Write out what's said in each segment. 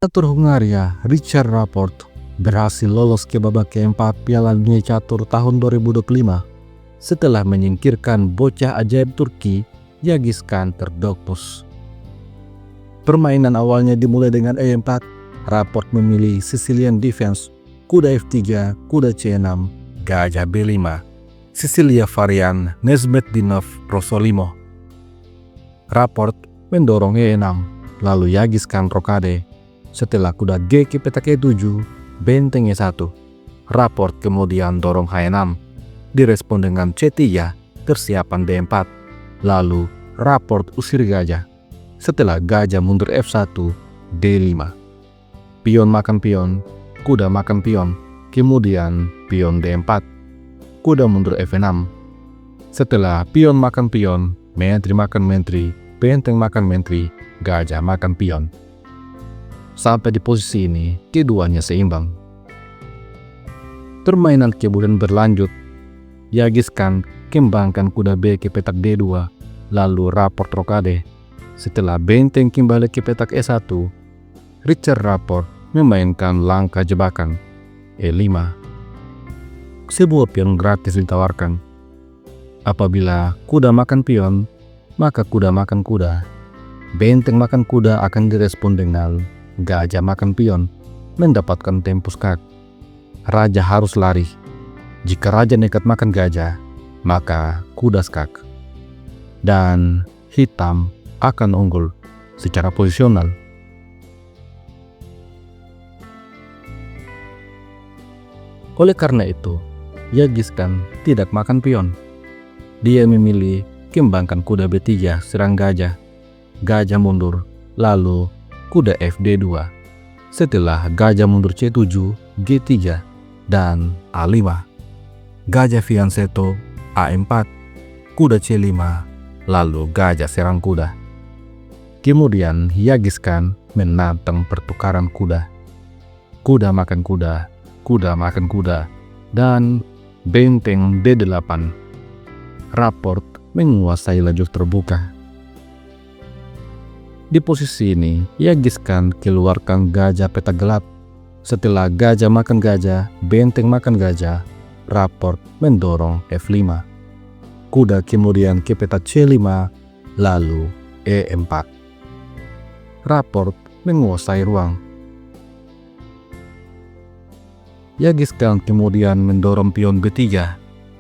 Catur Hungaria Richard Rapport berhasil lolos ke babak keempat Piala Dunia Catur tahun 2025 setelah menyingkirkan bocah ajaib Turki Yagizkan Terdokmus. Permainan awalnya dimulai dengan E4. Rapport memilih Sicilian Defense, kuda F3, kuda C6, gajah B5, Sicilia varian Nesmetdinov Rosolimo. Rapport mendorong E6, lalu Yagizkan rokade. Setelah kuda G ke petak E7, benteng E1. Rapport kemudian dorong H6, direspon dengan C3, persiapan D4. Lalu Rapport usir gajah. Setelah gajah mundur F1, D5. Pion makan pion, kuda makan pion, kemudian pion D4. Kuda mundur F6. Setelah pion makan pion, menteri makan menteri, benteng makan menteri, gajah makan pion. Sampai di posisi ini, keduanya seimbang. Permainan kemudian berlanjut. Yagizkan kembangkan kuda B ke petak D2, lalu Rapport rokade. Setelah benteng kembali ke petak E1, Richard Rapport memainkan langkah jebakan E5. Sebuah pion gratis ditawarkan. Apabila kuda makan pion, maka kuda makan kuda. Benteng makan kuda akan direspon dengan gajah makan pion, mendapatkan tempus kak. Raja harus lari. Jika raja nekat makan gajah, maka kuda skak. Dan hitam akan unggul secara posisional. Oleh karena itu, Yagizkan tidak makan pion. Dia memilih kembangkan kuda B3 serang gajah. Gajah mundur, lalu kuda Fd2. Setelah gajah mundur C7, G3, dan A5. Gajah fianchetto A4, kuda C5, lalu gajah serang kuda. Kemudian Yagizkan menantang pertukaran kuda. Kuda makan kuda, kuda makan kuda, dan benteng D8. Rapport menguasai lajur terbuka. Di posisi ini, Yagizkan keluarkan gajah petak gelap. Setelah gajah makan gajah, benteng makan gajah, Rapport mendorong F5. Kuda kemudian ke petak C5, lalu E4. Rapport menguasai ruang. Yagizkan kemudian mendorong pion B3.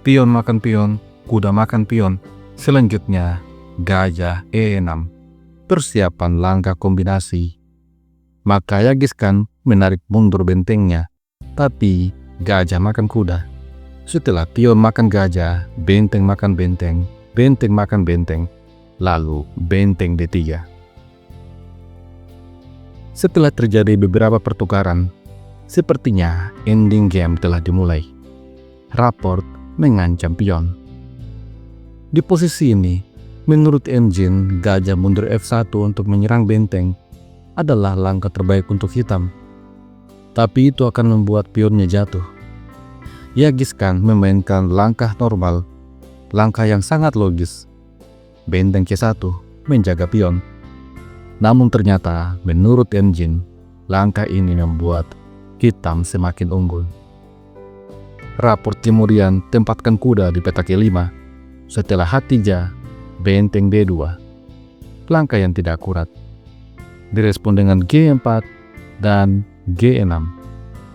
Pion makan pion, kuda makan pion. Selanjutnya, gajah E6. Persiapan langkah kombinasi. Maka Yagizkan menarik mundur bentengnya, tapi gajah makan kuda. Setelah pion makan gajah, benteng makan benteng, benteng makan benteng, lalu benteng D3. Setelah terjadi beberapa pertukaran, sepertinya ending game telah dimulai. Rapport mengancam pion. Di posisi ini, menurut engine, gajah mundur F1 untuk menyerang benteng adalah langkah terbaik untuk hitam. Tapi itu akan membuat pionnya jatuh. Yagizkan memainkan langkah normal, langkah yang sangat logis. Benteng K1 menjaga pion. Namun ternyata, menurut engine, langkah ini membuat hitam semakin unggul. Rapport kemudian tempatkan kuda di petak E5. Setelah H3, benteng D2. Langkah yang tidak akurat. Direspon dengan G4 dan G6.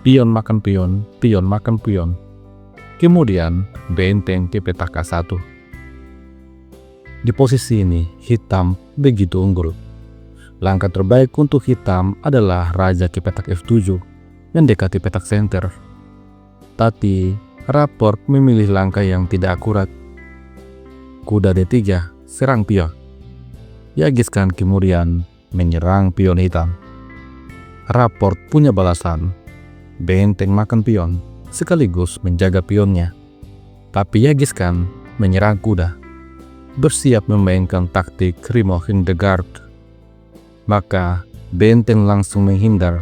Pion makan pion, pion makan pion. Kemudian benteng ke petak K1. Di posisi ini, hitam begitu unggul. Langkah terbaik untuk hitam adalah raja ke petak F7, mendekati petak center. Tapi Rapport memilih langkah yang tidak akurat. Kuda D3 serang pion. Yagizkan kemudian menyerang pion hitam. Rapport punya balasan. Benteng makan pion sekaligus menjaga pionnya. Tapi Yagizkan menyerang kuda, bersiap memainkan taktik remove in the guard. Maka benteng langsung menghindar.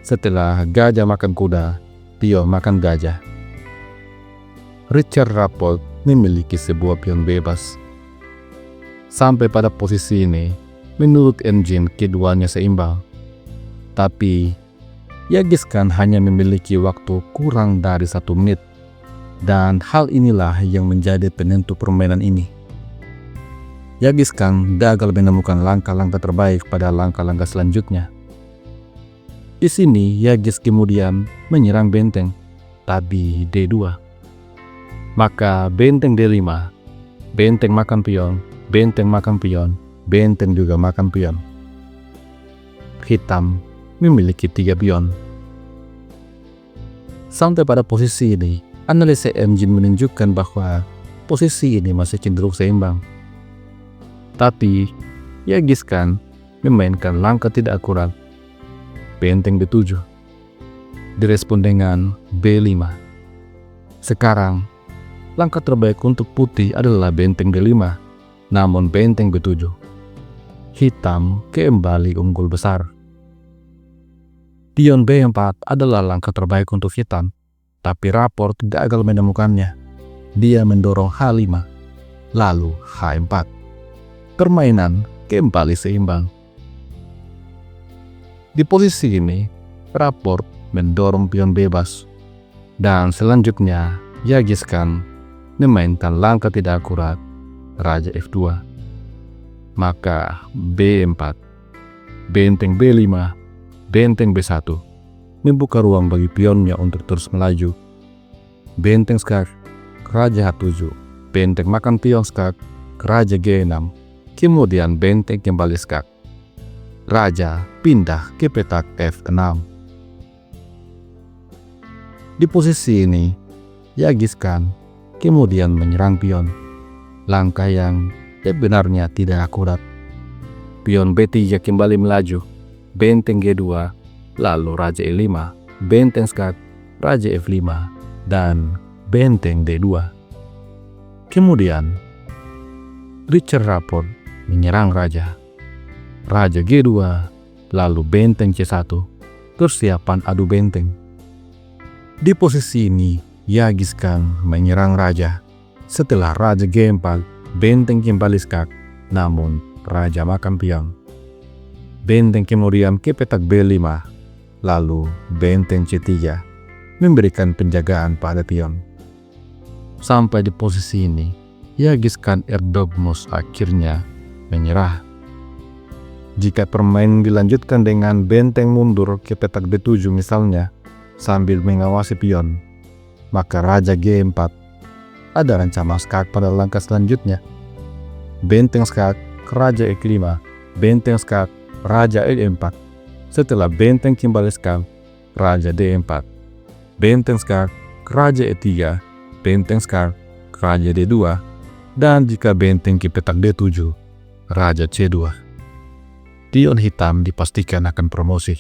Setelah gajah makan kuda, pion makan gajah. Richard Rapport memiliki sebuah pion bebas. Sampai pada posisi ini, menurut engine keduanya seimbang. Tapi Yagiskan hanya memiliki waktu kurang dari 1 menit, dan hal inilah yang menjadi penentu permainan ini. Yagiskan gagal menemukan langkah-langkah terbaik pada langkah-langkah selanjutnya. Di sini Yagis kemudian menyerang benteng, tapi D2. Maka benteng D5, benteng makan pion, benteng makan pion, benteng juga makan pion. Hitam memiliki 3 pion. Sampai pada posisi ini, analisa engine menunjukkan bahwa posisi ini masih cenderung seimbang. Tapi Yagiskan memainkan langkah tidak akurat, benteng B7, direspon dengan B5. Sekarang, langkah terbaik untuk putih adalah benteng D5, namun benteng B7. Hitam kembali unggul besar. Pion B4 adalah langkah terbaik untuk hitam, tapi Rapport gagal menemukannya. Dia mendorong H5, lalu H4. Permainan kembali seimbang. Di posisi ini, Rapport mendorong pion bebas, dan selanjutnya Yagiskan memainkan langkah tidak akurat, Raja F2. Maka B4, benteng B5, benteng B1 membuka ruang bagi pionnya untuk terus melaju. Benteng skak, Raja H7, benteng makan pion skak, Raja G6, kemudian benteng kembali skak. Raja pindah ke petak F6. Di posisi ini, Yagiskan kemudian menyerang pion, langkah yang sebenarnya tidak akurat. Pion B3 kembali melaju, benteng G2, lalu Raja E5, benteng skak, Raja F5, dan benteng D2. Kemudian, Richard Rapport menyerang Raja G2, lalu benteng C1, persiapan adu benteng. Di posisi ini, Yagiskan menyerang Raja. Setelah Raja G4, benteng kembali skak, namun Raja makan pion. Benteng kemudian ke petak B5, lalu benteng C3, memberikan penjagaan pada pion. Sampai di posisi ini, Yagiskan Erdogmus akhirnya menyerah. Jika permainan dilanjutkan dengan benteng mundur ke petak B7 misalnya, sambil mengawasi pion, maka Raja G4 ada ancaman skak pada langkah selanjutnya. Benteng skak, Raja E5, benteng skak, Raja E4. Setelah benteng kembali skak, Raja D4, benteng skak, Raja E3, benteng skak, Raja D2, dan jika benteng ke petak D7, Raja C2. Pion hitam dipastikan akan promosi.